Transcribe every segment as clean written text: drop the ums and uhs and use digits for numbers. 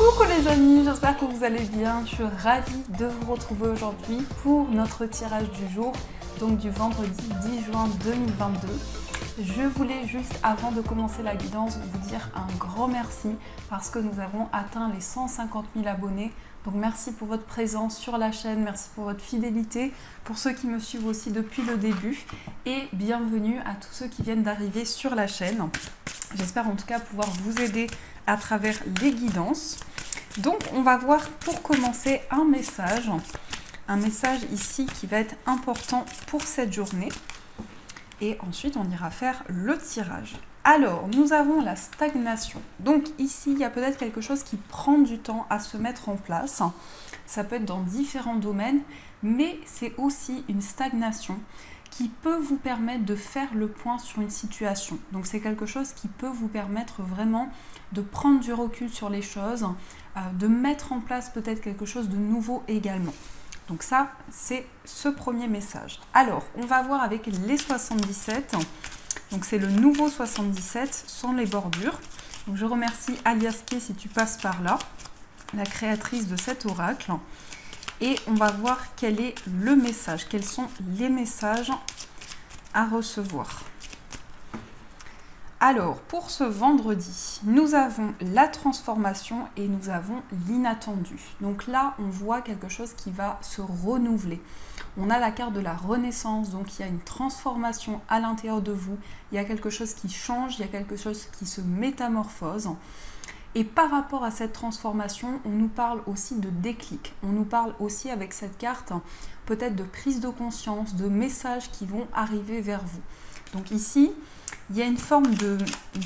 Coucou les amis, j'espère que vous allez bien. Je suis ravie de vous retrouver aujourd'hui pour notre tirage du jour, donc du vendredi 10 juin 2022. Je voulais juste, avant de commencer la guidance, vous dire un grand merci parce que nous avons atteint les 150 000 abonnés. Donc merci pour votre présence sur la chaîne, merci pour votre fidélité, pour ceux qui me suivent aussi depuis le début et bienvenue à tous ceux qui viennent d'arriver sur la chaîne. J'espère en tout cas pouvoir vous aider à travers les guidances. Donc on va voir pour commencer un message ici qui va être important pour cette journée. Et ensuite, on ira faire le tirage. Alors, nous avons la stagnation. Donc ici, il y a peut-être quelque chose qui prend du temps à se mettre en place. Ça peut être dans différents domaines, mais c'est aussi une stagnation qui peut vous permettre de faire le point sur une situation. Donc c'est quelque chose qui peut vous permettre vraiment de prendre du recul sur les choses, de mettre en place peut-être quelque chose de nouveau également. Donc ça, c'est ce premier message. Alors, on va voir avec les 77. Donc c'est le nouveau 77 sans les bordures. Donc je remercie Aliaske si tu passes par là, la créatrice de cet oracle. Et on va voir quel est le message, quels sont les messages à recevoir. Alors, pour ce vendredi, nous avons la transformation et nous avons l'inattendu. Donc là, on voit quelque chose qui va se renouveler. On a la carte de la renaissance, donc il y a une transformation à l'intérieur de vous. Il y a quelque chose qui change, il y a quelque chose qui se métamorphose. Et par rapport à cette transformation, on nous parle aussi de déclic. On nous parle aussi avec cette carte peut-être de prise de conscience, de messages qui vont arriver vers vous. Donc ici, il y a une forme de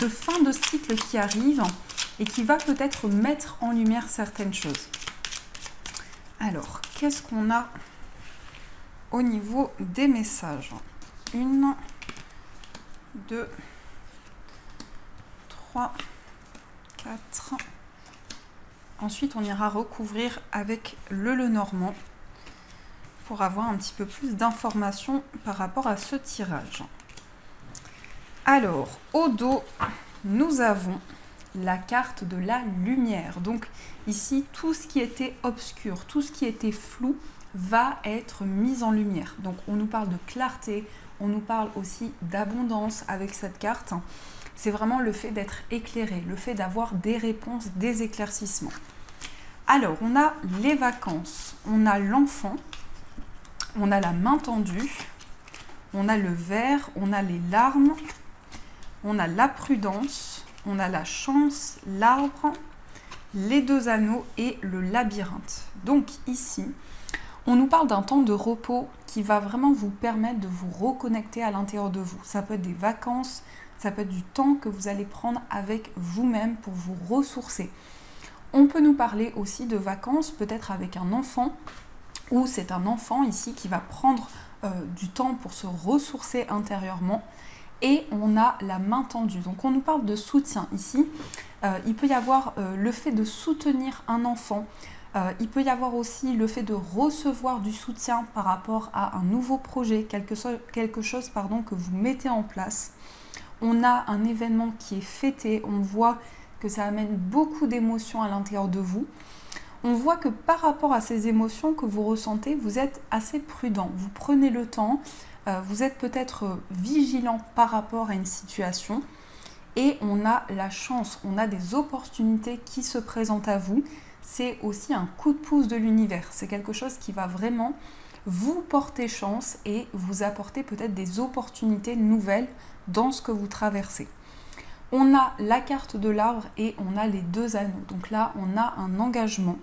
fin de cycle qui arrive et qui va peut-être mettre en lumière certaines choses. Alors, qu'est-ce qu'on a au niveau des messages? 1, 2, 3, 4. Ensuite, on ira recouvrir avec le Lenormand pour avoir un petit peu plus d'informations par rapport à ce tirage. Alors, au dos, nous avons la carte de la lumière. Donc ici, tout ce qui était obscur, tout ce qui était flou va être mis en lumière. Donc on nous parle de clarté, on nous parle aussi d'abondance avec cette carte. C'est vraiment le fait d'être éclairé, le fait d'avoir des réponses, des éclaircissements. Alors, on a les vacances, on a l'enfant, on a la main tendue, on a le verre, on a les larmes, on a la prudence, on a la chance, l'arbre, les 2 anneaux et le labyrinthe. Donc ici, on nous parle d'un temps de repos qui va vraiment vous permettre de vous reconnecter à l'intérieur de vous. Ça peut être des vacances, ça peut être du temps que vous allez prendre avec vous-même pour vous ressourcer. On peut nous parler aussi de vacances, peut-être avec un enfant, ou c'est un enfant ici qui va prendre du temps pour se ressourcer intérieurement. Et on a la main tendue. Donc on nous parle de soutien ici. Il peut y avoir le fait de soutenir un enfant. Il peut y avoir aussi le fait de recevoir du soutien par rapport à un nouveau projet, quelque chose que vous mettez en place. On a un événement qui est fêté. On voit que ça amène beaucoup d'émotions à l'intérieur de vous. On voit que par rapport à ces émotions que vous ressentez, vous êtes assez prudent. Vous prenez le temps. Vous êtes peut-être vigilant par rapport à une situation et on a la chance, on a des opportunités qui se présentent à vous. C'est aussi un coup de pouce de l'univers. C'est quelque chose qui va vraiment vous porter chance et vous apporter peut-être des opportunités nouvelles dans ce que vous traversez. On a la carte de l'arbre et on a les 2 anneaux. Donc là, on a un engagement,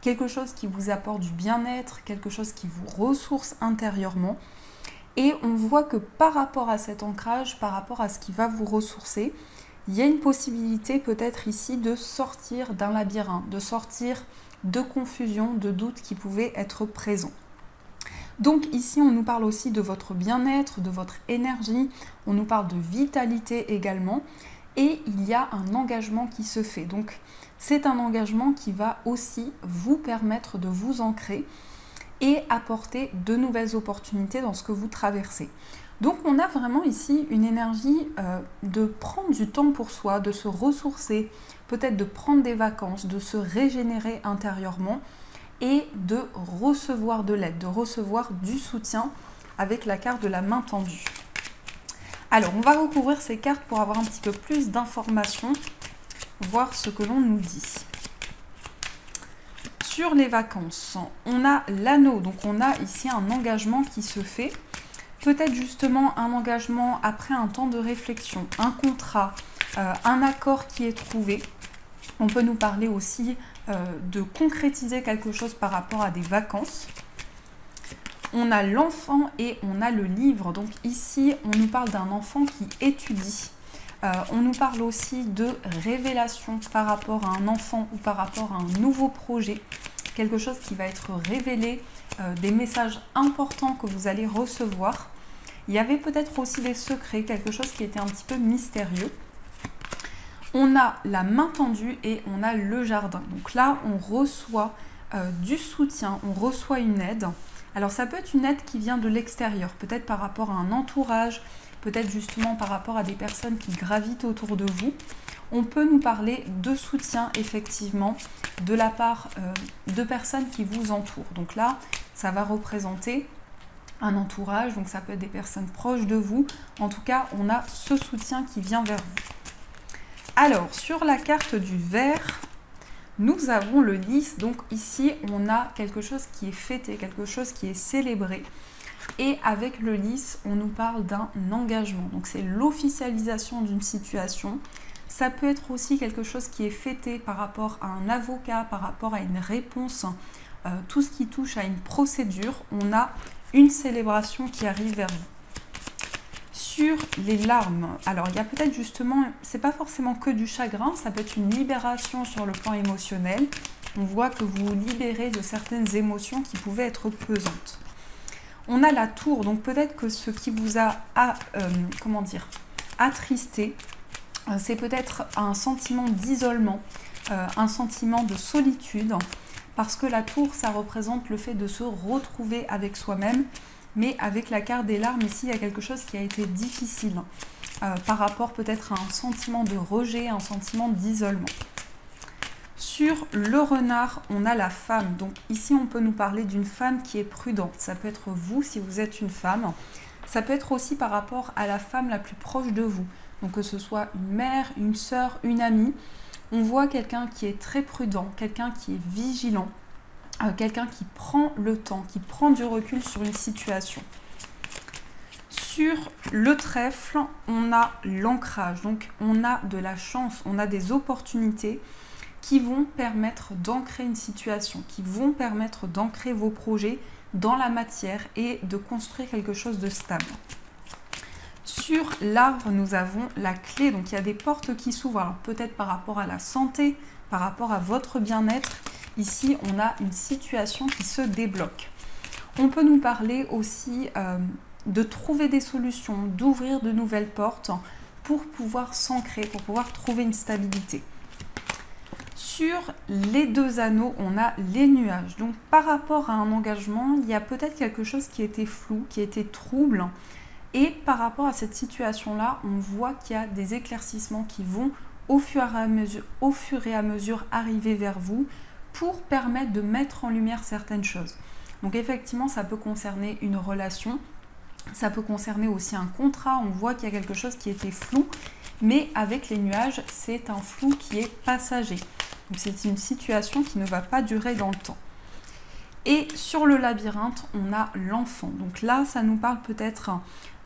quelque chose qui vous apporte du bien-être, quelque chose qui vous ressource intérieurement. Et on voit que par rapport à cet ancrage, par rapport à ce qui va vous ressourcer, il y a une possibilité peut-être ici de sortir d'un labyrinthe, de sortir de confusion, de doutes qui pouvaient être présents. Donc ici, on nous parle aussi de votre bien-être, de votre énergie, on nous parle de vitalité également. Et il y a un engagement qui se fait. Donc c'est un engagement qui va aussi vous permettre de vous ancrer et apporter de nouvelles opportunités dans ce que vous traversez. Donc on a vraiment ici une énergie de prendre du temps pour soi, de se ressourcer, peut-être de prendre des vacances, de se régénérer intérieurement et de recevoir de l'aide, de recevoir du soutien avec la carte de la main tendue. Alors on va recouvrir ces cartes pour avoir un petit peu plus d'informations, voir ce que l'on nous dit. Sur les vacances, on a l'anneau, donc on a ici un engagement qui se fait. Peut-être justement un engagement après un temps de réflexion, un contrat, un accord qui est trouvé. On peut nous parler aussi de concrétiser quelque chose par rapport à des vacances. On a l'enfant et on a le livre. Donc ici, on nous parle d'un enfant qui étudie. On nous parle aussi de révélation par rapport à un enfant ou par rapport à un nouveau projet. Quelque chose qui va être révélé, des messages importants que vous allez recevoir. Il y avait peut-être aussi des secrets, quelque chose qui était un petit peu mystérieux. On a la main tendue et on a le jardin. Donc là, on reçoit du soutien, on reçoit une aide. Alors ça peut être une aide qui vient de l'extérieur, peut-être par rapport à un entourage, peut-être justement par rapport à des personnes qui gravitent autour de vous. On peut nous parler de soutien effectivement de la part de personnes qui vous entourent. Donc là, ça va représenter un entourage, donc ça peut être des personnes proches de vous. En tout cas, on a ce soutien qui vient vers vous. Alors, sur la carte du verre, nous avons le lys. Donc ici, on a quelque chose qui est fêté, quelque chose qui est célébré. Et avec le lys, on nous parle d'un engagement. Donc c'est l'officialisation d'une situation. Ça peut être aussi quelque chose qui est fêté par rapport à un avocat, par rapport à une réponse, tout ce qui touche à une procédure. On a une célébration qui arrive vers vous. Sur les larmes, alors il y a peut-être justement, c'est pas forcément que du chagrin, ça peut être une libération sur le plan émotionnel. On voit que vous vous libérez de certaines émotions qui pouvaient être pesantes. On a la tour, donc peut-être que ce qui vous a attristé, c'est peut-être un sentiment d'isolement, un sentiment de solitude, parce que la tour, ça représente le fait de se retrouver avec soi-même, mais avec la carte des larmes, ici, il y a quelque chose qui a été difficile, par rapport peut-être à un sentiment de rejet, un sentiment d'isolement. Sur le renard, on a la femme. Donc ici, on peut nous parler d'une femme qui est prudente. Ça peut être vous, si vous êtes une femme. Ça peut être aussi par rapport à la femme la plus proche de vous. Donc que ce soit une mère, une sœur, une amie. On voit quelqu'un qui est très prudent, quelqu'un qui est vigilant, quelqu'un qui prend le temps, qui prend du recul sur une situation. Sur le trèfle, on a l'ancrage. Donc on a de la chance, on a des opportunités qui vont permettre d'ancrer une situation, qui vont permettre d'ancrer vos projets dans la matière et de construire quelque chose de stable. Sur l'arbre, nous avons la clé, donc il y a des portes qui s'ouvrent, peut-être par rapport à la santé, par rapport à votre bien-être. Ici, on a une situation qui se débloque. On peut nous parler aussi de trouver des solutions, d'ouvrir de nouvelles portes pour pouvoir s'ancrer, pour pouvoir trouver une stabilité. Sur les deux anneaux, on a les nuages. Donc par rapport à un engagement, il y a peut-être quelque chose qui était flou, qui était trouble. Et par rapport à cette situation-là, on voit qu'il y a des éclaircissements qui vont au fur et à mesure arriver vers vous pour permettre de mettre en lumière certaines choses. Donc effectivement, ça peut concerner une relation, ça peut concerner aussi un contrat. On voit qu'il y a quelque chose qui était flou, mais avec les nuages, c'est un flou qui est passager. Donc c'est une situation qui ne va pas durer dans le temps. Et sur le labyrinthe, on a l'enfant. Donc là, ça nous parle peut-être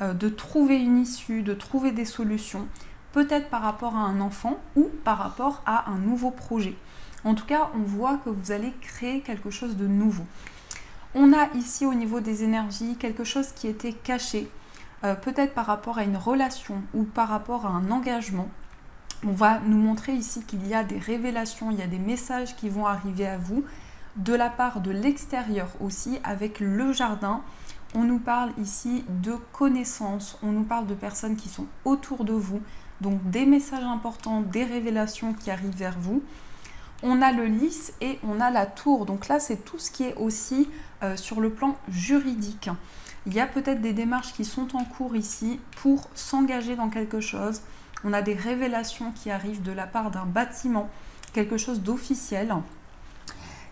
de trouver une issue, de trouver des solutions, peut-être par rapport à un enfant ou par rapport à un nouveau projet. En tout cas, on voit que vous allez créer quelque chose de nouveau. On a ici au niveau des énergies quelque chose qui était caché, peut-être par rapport à une relation ou par rapport à un engagement. On va nous montrer ici qu'il y a des révélations, il y a des messages qui vont arriver à vous de la part de l'extérieur aussi avec le jardin. On nous parle ici de connaissances, on nous parle de personnes qui sont autour de vous, donc des messages importants, des révélations qui arrivent vers vous. On a le lys et on a la tour, donc là c'est tout ce qui est aussi sur le plan juridique. Il y a peut-être des démarches qui sont en cours ici pour s'engager dans quelque chose. On a des révélations qui arrivent de la part d'un bâtiment, quelque chose d'officiel.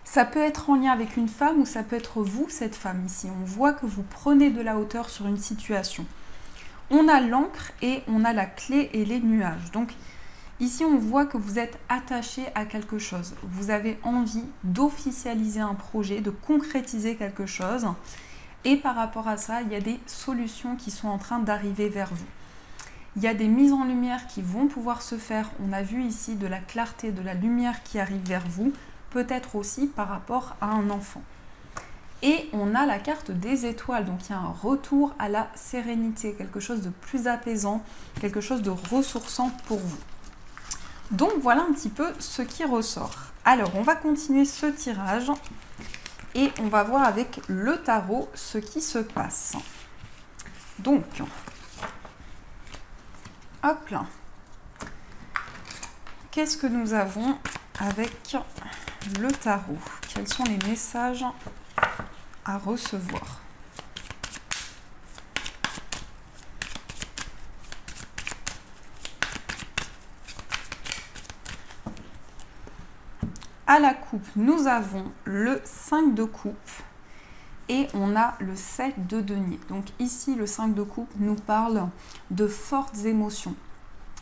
Ça peut être en lien avec une femme ou ça peut être vous, cette femme ici. On voit que vous prenez de la hauteur sur une situation. On a l'encre et on a la clé et les nuages. Donc ici, on voit que vous êtes attaché à quelque chose. Vous avez envie d'officialiser un projet, de concrétiser quelque chose. Et par rapport à ça, il y a des solutions qui sont en train d'arriver vers vous. Il y a des mises en lumière qui vont pouvoir se faire. On a vu ici de la clarté, de la lumière qui arrive vers vous. Peut-être aussi par rapport à un enfant. Et on a la carte des étoiles, donc il y a un retour à la sérénité, quelque chose de plus apaisant, quelque chose de ressourçant pour vous. Donc voilà un petit peu ce qui ressort. Alors on va continuer ce tirage et on va voir avec le tarot ce qui se passe. Donc, hop là. Qu'est-ce que nous avons avec le tarot? Quels sont les messages à recevoir? À la coupe, nous avons le 5 de coupe et on a le 7 de denier. Donc ici, le 5 de coupe nous parle de fortes émotions.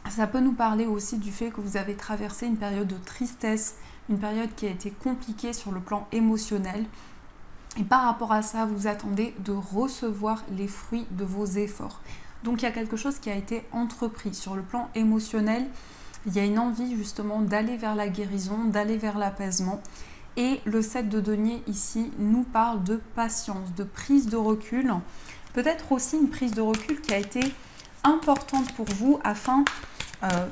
Ça peut nous parler aussi du fait que vous avez traversé une période de tristesse, une période qui a été compliquée sur le plan émotionnel. Et par rapport à ça, vous attendez de recevoir les fruits de vos efforts. Donc il y a quelque chose qui a été entrepris sur le plan émotionnel. Il y a une envie justement d'aller vers la guérison, d'aller vers l'apaisement. Et le 7 de denier ici nous parle de patience, de prise de recul. Peut-être aussi une prise de recul qui a été importante pour vous afin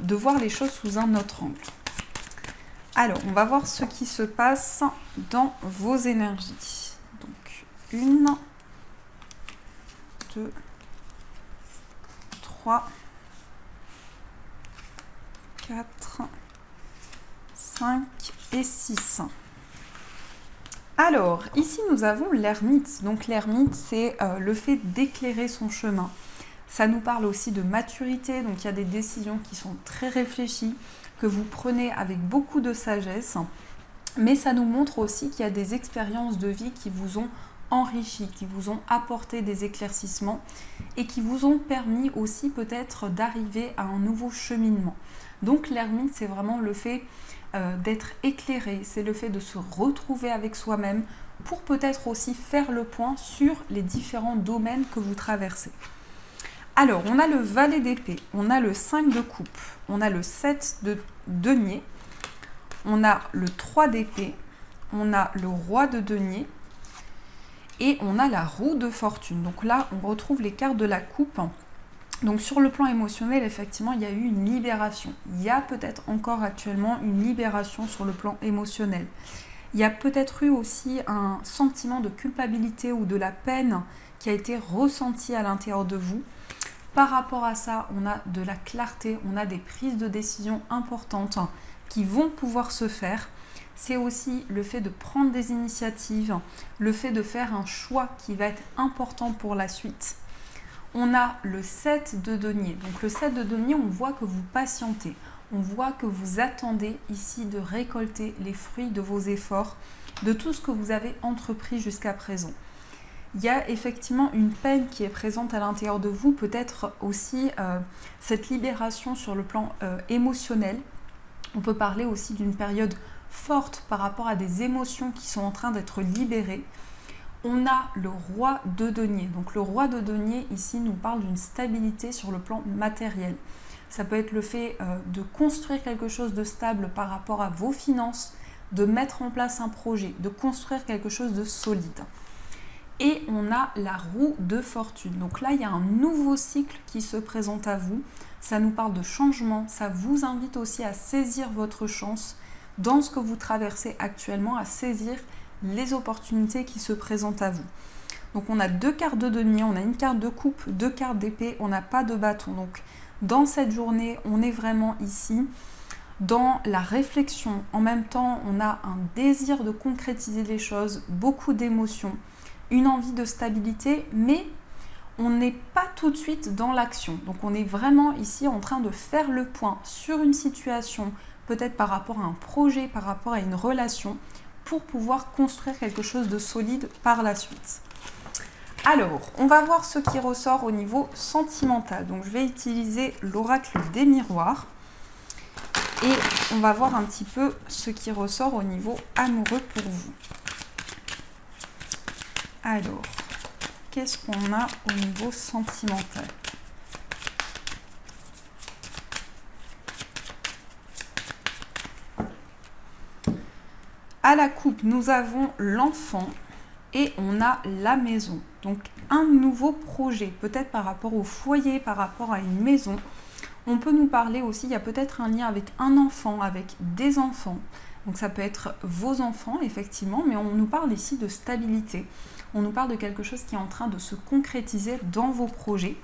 de voir les choses sous un autre angle. Alors, on va voir ce qui se passe dans vos énergies. Donc, 1, 2, 3, 4, 5 et 6. Alors, ici, nous avons l'ermite. Donc, l'ermite, c'est le fait d'éclairer son chemin. Ça nous parle aussi de maturité, donc il y a des décisions qui sont très réfléchies, que vous prenez avec beaucoup de sagesse, mais ça nous montre aussi qu'il y a des expériences de vie qui vous ont enrichi, qui vous ont apporté des éclaircissements et qui vous ont permis aussi peut-être d'arriver à un nouveau cheminement. Donc l'ermite, c'est vraiment le fait d'être éclairé, c'est le fait de se retrouver avec soi-même pour peut-être aussi faire le point sur les différents domaines que vous traversez. Alors, on a le valet d'épée, on a le 5 de coupe, on a le 7 de denier, on a le 3 d'épée, on a le roi de denier et on a la roue de fortune. Donc là, on retrouve les cartes de la coupe. Donc sur le plan émotionnel, effectivement, il y a eu une libération. Il y a peut-être encore actuellement une libération sur le plan émotionnel. Il y a peut-être eu aussi un sentiment de culpabilité ou de la peine qui a été ressenti à l'intérieur de vous. Par rapport à ça, on a de la clarté, on a des prises de décision importantes qui vont pouvoir se faire. C'est aussi le fait de prendre des initiatives, le fait de faire un choix qui va être important pour la suite. On a le 7 de denier. Donc le 7 de denier, on voit que vous patientez. On voit que vous attendez ici de récolter les fruits de vos efforts, de tout ce que vous avez entrepris jusqu'à présent. Il y a effectivement une peine qui est présente à l'intérieur de vous, peut-être aussi cette libération sur le plan émotionnel. On peut parler aussi d'une période forte par rapport à des émotions qui sont en train d'être libérées. On a le roi de denier. Donc le roi de denier ici nous parle d'une stabilité sur le plan matériel. Ça peut être le fait de construire quelque chose de stable par rapport à vos finances, de mettre en place un projet, de construire quelque chose de solide. Et on a la roue de fortune. Donc là, il y a un nouveau cycle qui se présente à vous. Ça nous parle de changement. Ça vous invite aussi à saisir votre chance dans ce que vous traversez actuellement, à saisir les opportunités qui se présentent à vous. Donc on a 2 cartes de denier, on a une carte de coupe, 2 cartes d'épée, on n'a pas de bâton. Donc dans cette journée, on est vraiment ici dans la réflexion. En même temps, on a un désir de concrétiser les choses, beaucoup d'émotions, une envie de stabilité, mais on n'est pas tout de suite dans l'action. Donc on est vraiment ici en train de faire le point sur une situation, peut-être par rapport à un projet, par rapport à une relation, pour pouvoir construire quelque chose de solide par la suite. Alors, on va voir ce qui ressort au niveau sentimental. Donc je vais utiliser l'oracle des miroirs. Et on va voir un petit peu ce qui ressort au niveau amoureux pour vous. Alors, qu'est-ce qu'on a au niveau sentimental? À la coupe, nous avons l'enfant et on a la maison. Donc, un nouveau projet, peut-être par rapport au foyer, par rapport à une maison. On peut nous parler aussi, il y a peut-être un lien avec un enfant, avec des enfants. Donc ça peut être vos enfants, effectivement, mais on nous parle ici de stabilité. On nous parle de quelque chose qui est en train de se concrétiser dans vos projets.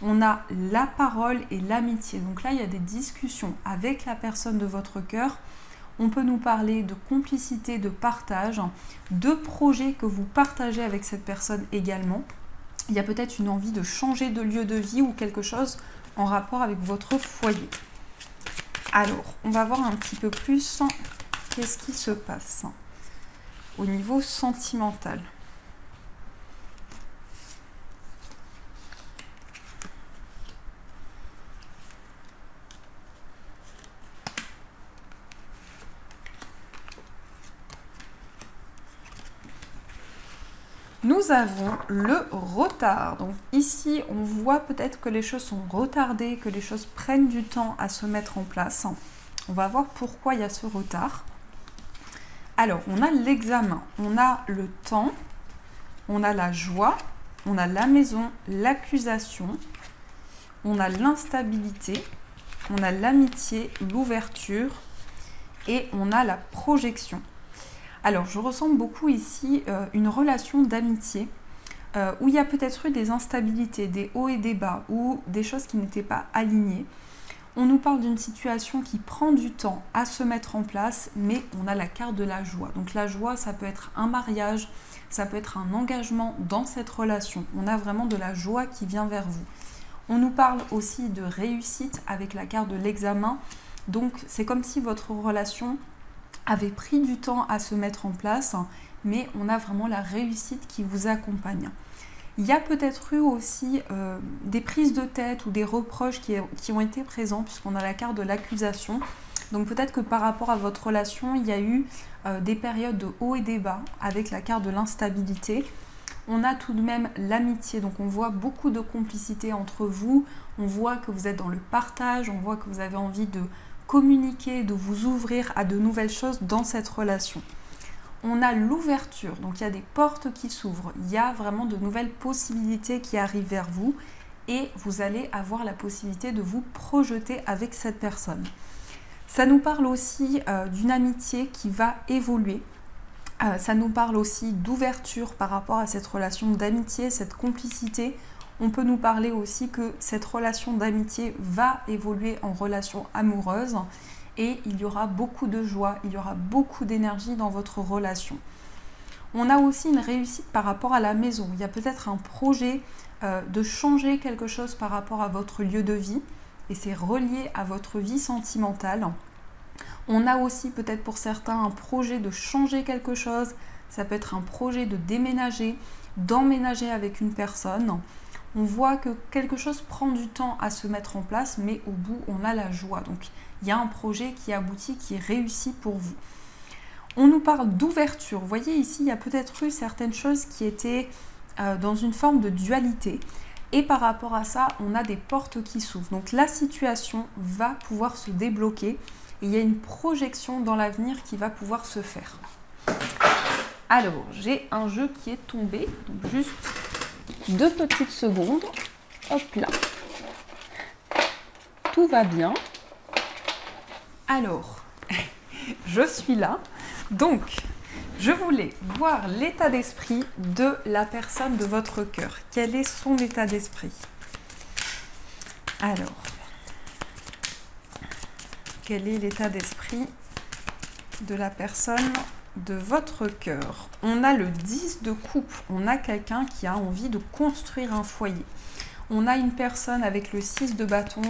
On a la parole et l'amitié. Donc là, il y a des discussions avec la personne de votre cœur. On peut nous parler de complicité, de partage, de projets que vous partagez avec cette personne également. Il y a peut-être une envie de changer de lieu de vie ou quelque chose en rapport avec votre foyer. Alors, on va voir un petit peu plus qu'est-ce qui se passe au niveau sentimental. Nous avons le retard. Donc ici, on voit peut-être que les choses sont retardées, que les choses prennent du temps à se mettre en place. On va voir pourquoi il y a ce retard. Alors, on a l'examen, on a le temps, on a la joie, on a la maison, l'accusation, on a l'instabilité, on a l'amitié, l'ouverture et on a la projection. Alors, je ressens beaucoup ici une relation d'amitié où il y a peut-être eu des instabilités, des hauts et des bas ou des choses qui n'étaient pas alignées. On nous parle d'une situation qui prend du temps à se mettre en place, mais on a la carte de la joie. Donc la joie, ça peut être un mariage, ça peut être un engagement dans cette relation. On a vraiment de la joie qui vient vers vous. On nous parle aussi de réussite avec la carte de l'examen. Donc c'est comme si votre relation avait pris du temps à se mettre en place, mais on a vraiment la réussite qui vous accompagne. Il y a peut-être eu aussi des prises de tête ou des reproches qui ont été présents puisqu'on a la carte de l'accusation. Donc peut-être que par rapport à votre relation, il y a eu des périodes de haut et des bas avec la carte de l'instabilité. On a tout de même l'amitié, donc on voit beaucoup de complicité entre vous. On voit que vous êtes dans le partage, on voit que vous avez envie de communiquer, de vous ouvrir à de nouvelles choses dans cette relation. On a l'ouverture, donc il y a des portes qui s'ouvrent, il y a vraiment de nouvelles possibilités qui arrivent vers vous et vous allez avoir la possibilité de vous projeter avec cette personne. Ça nous parle aussi d'une amitié qui va évoluer. Ça nous parle aussi d'ouverture par rapport à cette relation d'amitié, cette complicité. On peut nous parler aussi que cette relation d'amitié va évoluer en relation amoureuse et il y aura beaucoup de joie, il y aura beaucoup d'énergie dans votre relation. On a aussi une réussite par rapport à la maison. Il y a peut-être un projet de changer quelque chose par rapport à votre lieu de vie et c'est relié à votre vie sentimentale. On a aussi peut-être pour certains un projet de changer quelque chose. Ça peut être un projet de déménager, d'emménager avec une personne. On voit que quelque chose prend du temps à se mettre en place, mais au bout, on a la joie. Donc, il y a un projet qui aboutit, qui est réussi pour vous. On nous parle d'ouverture. Vous voyez ici, il y a peut-être eu certaines choses qui étaient dans une forme de dualité. Et par rapport à ça, on a des portes qui s'ouvrent. Donc, la situation va pouvoir se débloquer. Et il y a une projection dans l'avenir qui va pouvoir se faire. Alors, j'ai un jeu qui est tombé. Donc, juste 2 petites secondes. Hop là. Tout va bien. Alors, je suis là. Donc, je voulais voir l'état d'esprit de la personne de votre cœur. Quel est son état d'esprit? Alors, quel est l'état d'esprit de la personne de votre cœur, on a le 10 de coupe. On a quelqu'un qui a envie de construire un foyer. On a une personne avec le 6 de bâton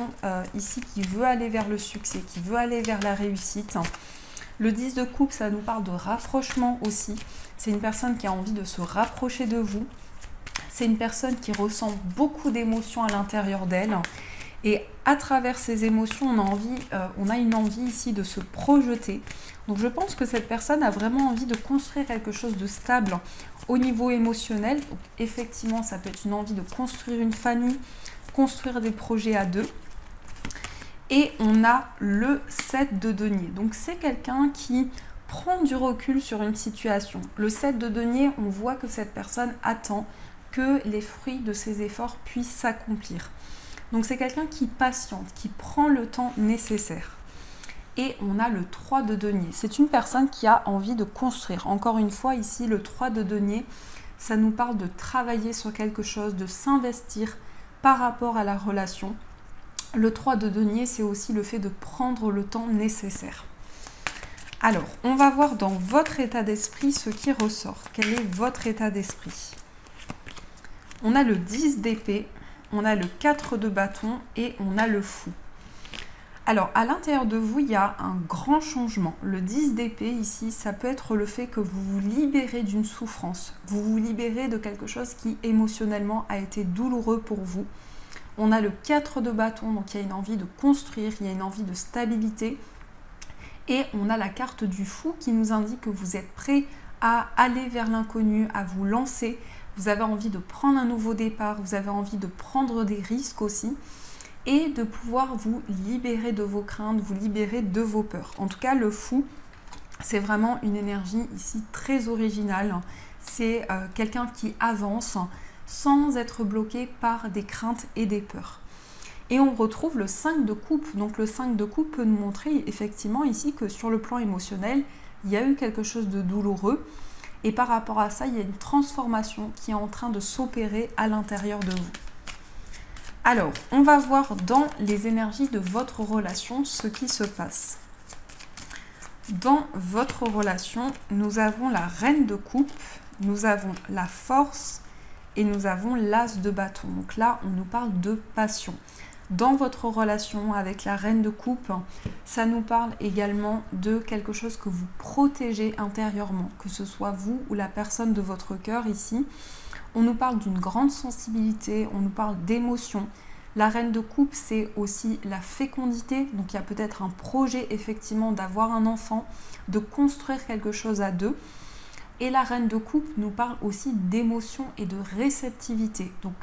ici qui veut aller vers le succès, qui veut aller vers la réussite. Le 10 de coupe, ça nous parle de rapprochement aussi. C'est une personne qui a envie de se rapprocher de vous. C'est une personne qui ressent beaucoup d'émotions à l'intérieur d'elle. Et à travers ces émotions, on a une envie ici de se projeter. Donc je pense que cette personne a vraiment envie de construire quelque chose de stable au niveau émotionnel. Donc effectivement, ça peut être une envie de construire une famille, construire des projets à deux. Et on a le 7 de denier. Donc c'est quelqu'un qui prend du recul sur une situation. Le 7 de denier, on voit que cette personne attend que les fruits de ses efforts puissent s'accomplir. Donc c'est quelqu'un qui patiente, qui prend le temps nécessaire. Et on a le 3 de denier. C'est une personne qui a envie de construire. Encore une fois, ici, le 3 de denier, ça nous parle de travailler sur quelque chose, de s'investir par rapport à la relation. Le 3 de denier, c'est aussi le fait de prendre le temps nécessaire. Alors, on va voir dans votre état d'esprit ce qui ressort. Quel est votre état d'esprit? On a le 10 d'épée, on a le 4 de bâton et on a le fou. Alors, à l'intérieur de vous, il y a un grand changement. Le 10 d'épée, ici, ça peut être le fait que vous vous libérez d'une souffrance. Vous vous libérez de quelque chose qui, émotionnellement, a été douloureux pour vous. On a le 4 de bâton, donc il y a une envie de construire, il y a une envie de stabilité. Et on a la carte du fou qui nous indique que vous êtes prêt à aller vers l'inconnu, à vous lancer. Vous avez envie de prendre un nouveau départ, vous avez envie de prendre des risques aussi et de pouvoir vous libérer de vos craintes, vous libérer de vos peurs. En tout cas, le fou, c'est vraiment une énergie ici très originale. C'est quelqu'un qui avance sans être bloqué par des craintes et des peurs. Et on retrouve le 5 de coupe. Donc le 5 de coupe peut nous montrer effectivement ici que sur le plan émotionnel, il y a eu quelque chose de douloureux. Et par rapport à ça, il y a une transformation qui est en train de s'opérer à l'intérieur de vous. Alors, on va voir dans les énergies de votre relation ce qui se passe. Dans votre relation, nous avons la reine de coupe, nous avons la force et nous avons l'as de bâton. Donc là, on nous parle de passion. Dans votre relation avec la reine de coupe, ça nous parle également de quelque chose que vous protégez intérieurement, que ce soit vous ou la personne de votre cœur ici. On nous parle d'une grande sensibilité, on nous parle d'émotion. La reine de coupe, c'est aussi la fécondité. Donc il y a peut-être un projet effectivement d'avoir un enfant, de construire quelque chose à deux. Et la reine de coupe nous parle aussi d'émotion et de réceptivité. Donc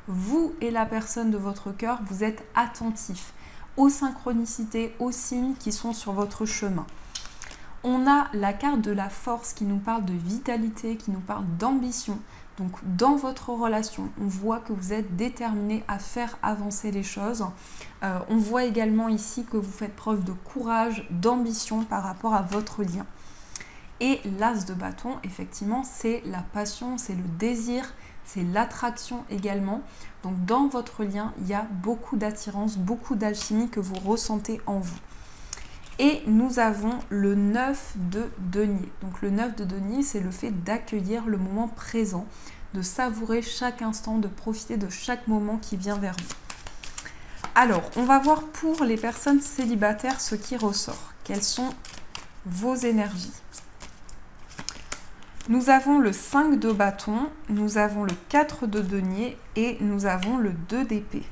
vous et la personne de votre cœur, vous êtes attentifs aux synchronicités, aux signes qui sont sur votre chemin. On a la carte de la force qui nous parle de vitalité, qui nous parle d'ambition. Donc dans votre relation, on voit que vous êtes déterminé à faire avancer les choses. On voit également ici que vous faites preuve de courage, d'ambition par rapport à votre lien. Et l'as de bâton, effectivement, c'est la passion, c'est le désir, c'est l'attraction également. Donc dans votre lien, il y a beaucoup d'attirance, beaucoup d'alchimie que vous ressentez en vous. Et nous avons le 9 de denier. Donc le 9 de denier, c'est le fait d'accueillir le moment présent, de savourer chaque instant, de profiter de chaque moment qui vient vers vous. Alors, on va voir pour les personnes célibataires ce qui ressort. Quelles sont vos énergies ? Nous avons le 5 de bâton, nous avons le 4 de denier et nous avons le 2 d'épée.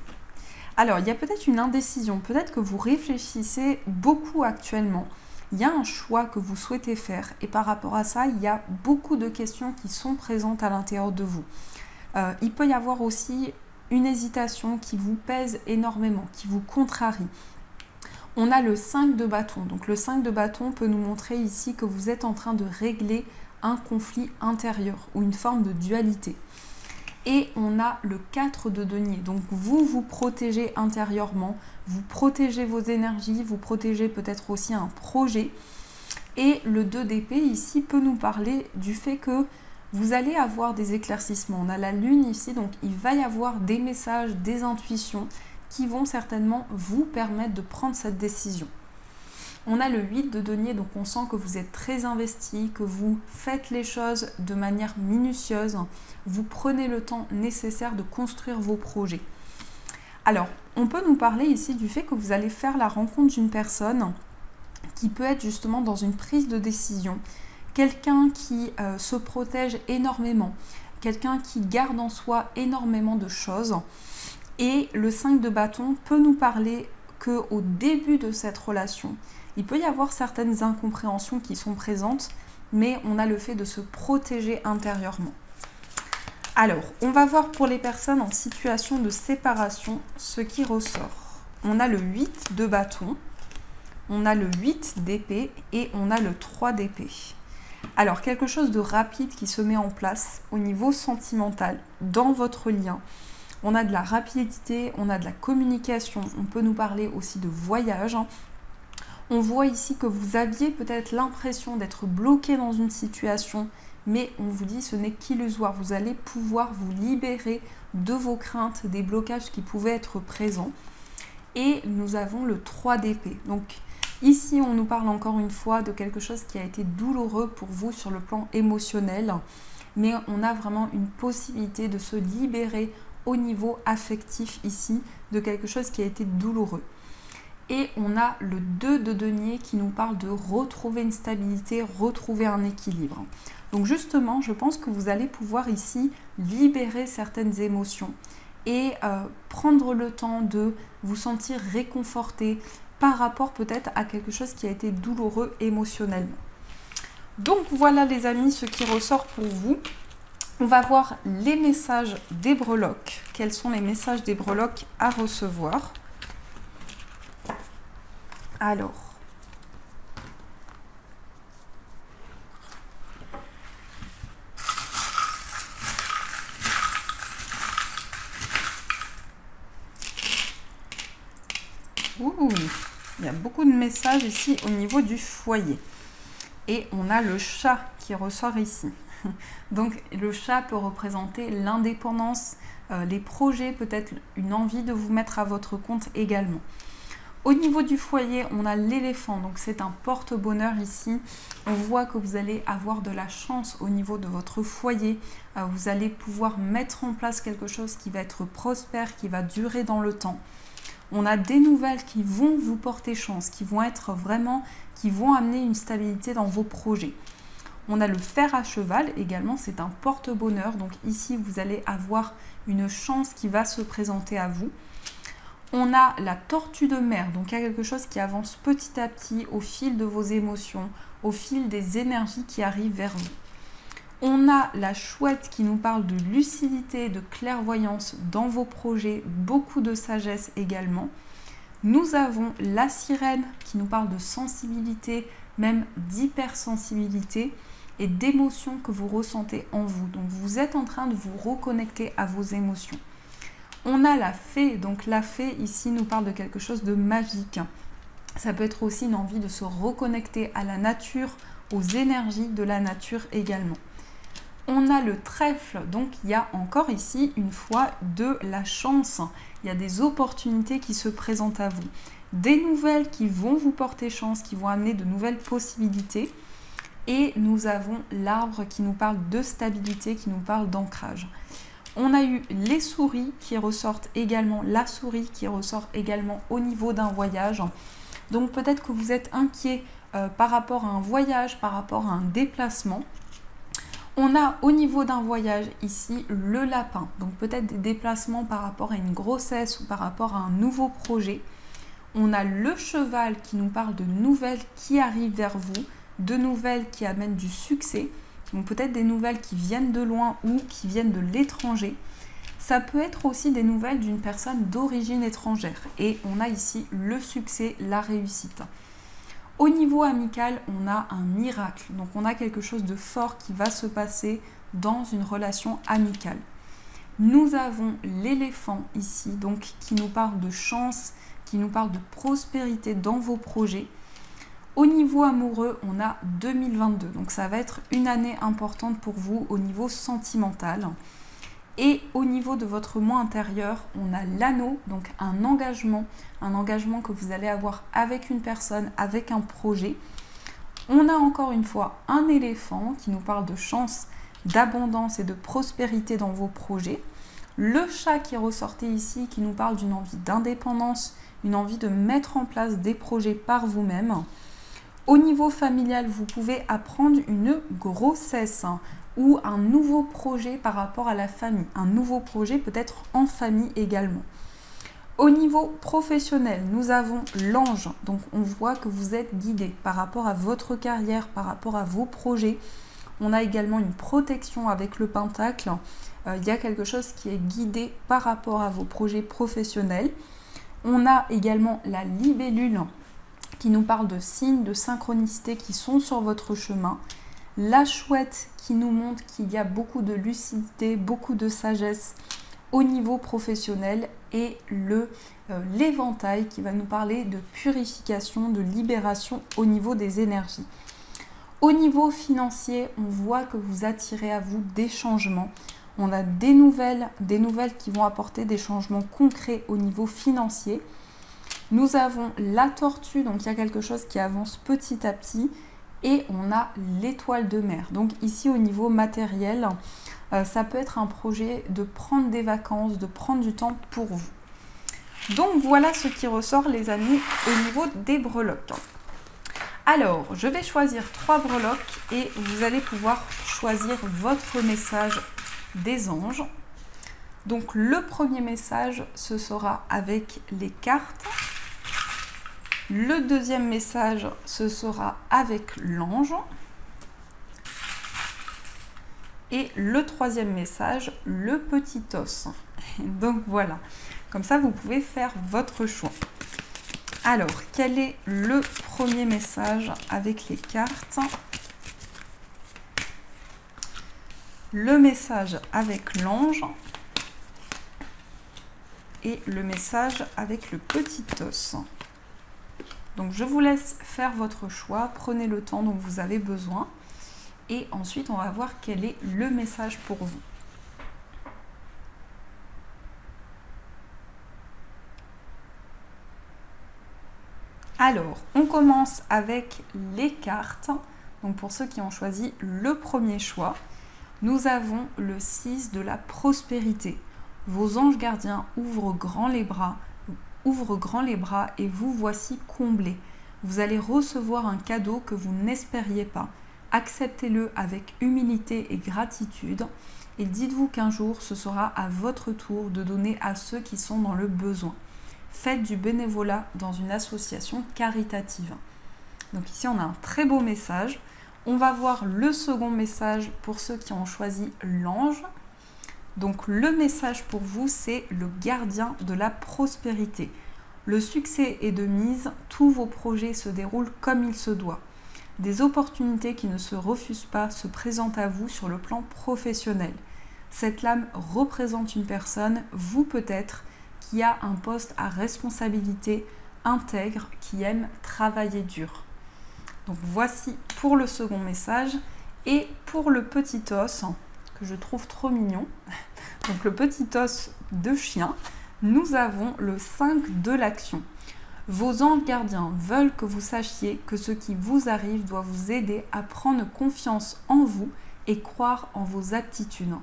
Alors, il y a peut-être une indécision, peut-être que vous réfléchissez beaucoup actuellement. Il y a un choix que vous souhaitez faire et par rapport à ça, il y a beaucoup de questions qui sont présentes à l'intérieur de vous. Il peut y avoir aussi une hésitation qui vous pèse énormément, qui vous contrarie. On a le 5 de bâton. Donc le 5 de bâton peut nous montrer ici que vous êtes en train de régler un conflit intérieur ou une forme de dualité. Et on a le 4 de denier. Donc vous vous protégez intérieurement, vous protégez vos énergies, vous protégez peut-être aussi un projet. Et le 2 d'épée ici peut nous parler du fait que vous allez avoir des éclaircissements. On a la lune ici, donc il va y avoir des messages, des intuitions qui vont certainement vous permettre de prendre cette décision. On a le 8 de denier, donc on sent que vous êtes très investi, que vous faites les choses de manière minutieuse. Vous prenez le temps nécessaire de construire vos projets. Alors, on peut nous parler ici du fait que vous allez faire la rencontre d'une personne qui peut être justement dans une prise de décision. Quelqu'un qui se protège énormément, quelqu'un qui garde en soi énormément de choses. Et le 5 de bâton peut nous parler qu'au début de cette relation, il peut y avoir certaines incompréhensions qui sont présentes, mais on a le fait de se protéger intérieurement. Alors, on va voir pour les personnes en situation de séparation ce qui ressort. On a le 8 de bâton, on a le 8 d'épée et on a le 3 d'épée. Alors, quelque chose de rapide qui se met en place au niveau sentimental dans votre lien. On a de la rapidité, on a de la communication, on peut nous parler aussi de voyage. On voit ici que vous aviez peut-être l'impression d'être bloqué dans une situation, mais on vous dit ce n'est qu'illusoire. Vous allez pouvoir vous libérer de vos craintes, des blocages qui pouvaient être présents. Et nous avons le 3 d'épée. Donc ici, on nous parle encore une fois de quelque chose qui a été douloureux pour vous sur le plan émotionnel, mais on a vraiment une possibilité de se libérer au niveau affectif ici, de quelque chose qui a été douloureux. Et on a le 2 de denier qui nous parle de retrouver une stabilité, retrouver un équilibre. Donc justement, je pense que vous allez pouvoir ici libérer certaines émotions et prendre le temps de vous sentir réconforté par rapport peut-être à quelque chose qui a été douloureux émotionnellement. Donc voilà les amis, ce qui ressort pour vous. On va voir les messages des breloques. Quels sont les messages des breloques à recevoir? Alors, il y a beaucoup de messages ici au niveau du foyer. Et on a le chat qui ressort ici. Donc le chat peut représenter l'indépendance, les projets, peut-être une envie de vous mettre à votre compte également. Au niveau du foyer, on a l'éléphant, donc c'est un porte-bonheur ici. On voit que vous allez avoir de la chance au niveau de votre foyer. Vous allez pouvoir mettre en place quelque chose qui va être prospère, qui va durer dans le temps. On a des nouvelles qui vont vous porter chance, qui vont être vraiment, qui vont amener une stabilité dans vos projets. On a le fer à cheval également, c'est un porte-bonheur. Donc ici, vous allez avoir une chance qui va se présenter à vous. On a la tortue de mer, donc il y a quelque chose qui avance petit à petit au fil de vos émotions, au fil des énergies qui arrivent vers vous. On a la chouette qui nous parle de lucidité, de clairvoyance dans vos projets, beaucoup de sagesse également. Nous avons la sirène qui nous parle de sensibilité, même d'hypersensibilité et d'émotions que vous ressentez en vous. Donc vous êtes en train de vous reconnecter à vos émotions. On a la fée, donc la fée ici nous parle de quelque chose de magique. Ça peut être aussi une envie de se reconnecter à la nature, aux énergies de la nature également. On a le trèfle, donc il y a encore ici une fois de la chance. Il y a des opportunités qui se présentent à vous. Des nouvelles qui vont vous porter chance, qui vont amener de nouvelles possibilités. Et nous avons l'arbre qui nous parle de stabilité, qui nous parle d'ancrage. On a eu les souris qui ressortent également, la souris qui ressort également au niveau d'un voyage. Donc peut-être que vous êtes inquiet par rapport à un voyage, par rapport à un déplacement. On a au niveau d'un voyage ici le lapin, donc peut-être des déplacements par rapport à une grossesse ou par rapport à un nouveau projet. On a le cheval qui nous parle de nouvelles qui arrivent vers vous, de nouvelles qui amènent du succès, donc peut-être des nouvelles qui viennent de loin ou qui viennent de l'étranger. Ça peut être aussi des nouvelles d'une personne d'origine étrangère et on a ici le succès, la réussite. Au niveau amical, on a un miracle, donc on a quelque chose de fort qui va se passer dans une relation amicale. Nous avons l'éléphant ici, donc qui nous parle de chance, qui nous parle de prospérité dans vos projets. Au niveau amoureux, on a 2022, donc ça va être une année importante pour vous au niveau sentimental. Et au niveau de votre moi intérieur, on a l'anneau, donc un engagement que vous allez avoir avec une personne, avec un projet. On a encore une fois un éléphant qui nous parle de chance, d'abondance et de prospérité dans vos projets. Le chat qui est ressorti ici, qui nous parle d'une envie d'indépendance, une envie de mettre en place des projets par vous-même. Au niveau familial, vous pouvez apprendre une grossesse ou un nouveau projet par rapport à la famille. Un nouveau projet peut-être en famille également. Au niveau professionnel, nous avons l'ange. Donc on voit que vous êtes guidé par rapport à votre carrière, par rapport à vos projets. On a également une protection avec le pentacle. Il y a quelque chose qui est guidé par rapport à vos projets professionnels. On a également la libellule qui nous parle de signes de synchronicité qui sont sur votre chemin. La chouette qui nous montre qu'il y a beaucoup de lucidité, beaucoup de sagesse au niveau professionnel. Et l'éventail qui va nous parler de purification, de libération au niveau des énergies. Au niveau financier, on voit que vous attirez à vous des changements. On a des nouvelles qui vont apporter des changements concrets au niveau financier. Nous avons la tortue, donc il y a quelque chose qui avance petit à petit. Et on a l'étoile de mer. Donc ici au niveau matériel, ça peut être un projet de prendre des vacances, de prendre du temps pour vous. Donc voilà ce qui ressort les amis au niveau des breloques. Alors je vais choisir 3 breloques et vous allez pouvoir choisir votre message des anges. Donc le premier message, ce sera avec les cartes. Le deuxième message, ce sera avec l'ange. Et le troisième message, le petit os. Donc voilà, comme ça vous pouvez faire votre choix. Alors, quel est le premier message avec les cartes? Le message avec l'ange et le message avec le petit os. Donc je vous laisse faire votre choix, prenez le temps dont vous avez besoin et ensuite on va voir quel est le message pour vous. Alors, on commence avec les cartes. Donc pour ceux qui ont choisi le premier choix, nous avons le 6 de la prospérité. Vos anges gardiens ouvrent grand les bras et vous voici comblés. Vous allez recevoir un cadeau que vous n'espériez pas. Acceptez-le avec humilité et gratitude et dites-vous qu'un jour ce sera à votre tour de donner à ceux qui sont dans le besoin. Faites du bénévolat dans une association caritative. Donc ici on a un très beau message. On va voir le second message pour ceux qui ont choisi l'ange. Donc le message pour vous, c'est le gardien de la prospérité. Le succès est de mise, tous vos projets se déroulent comme il se doit. Des opportunités qui ne se refusent pas se présentent à vous sur le plan professionnel. Cette lame représente une personne, vous peut-être, qui a un poste à responsabilité intègre, qui aime travailler dur. Donc voici pour le second message. Et pour le petit os, que je trouve trop mignon, donc le petit os de chien, nous avons le 5 de l'action. Vos anges gardiens veulent que vous sachiez que ce qui vous arrive doit vous aider à prendre confiance en vous et croire en vos aptitudes.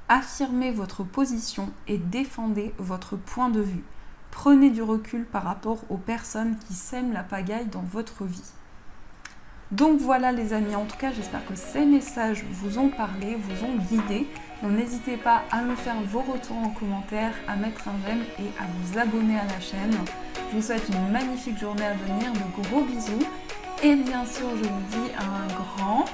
Affirmez votre position et défendez votre point de vue. Prenez du recul par rapport aux personnes qui sèment la pagaille dans votre vie. Donc voilà les amis, en tout cas j'espère que ces messages vous ont parlé, vous ont guidé. Donc n'hésitez pas à me faire vos retours en commentaire, à mettre un j'aime et à vous abonner à la chaîne. Je vous souhaite une magnifique journée à venir, de gros bisous. Et bien sûr je vous dis un grand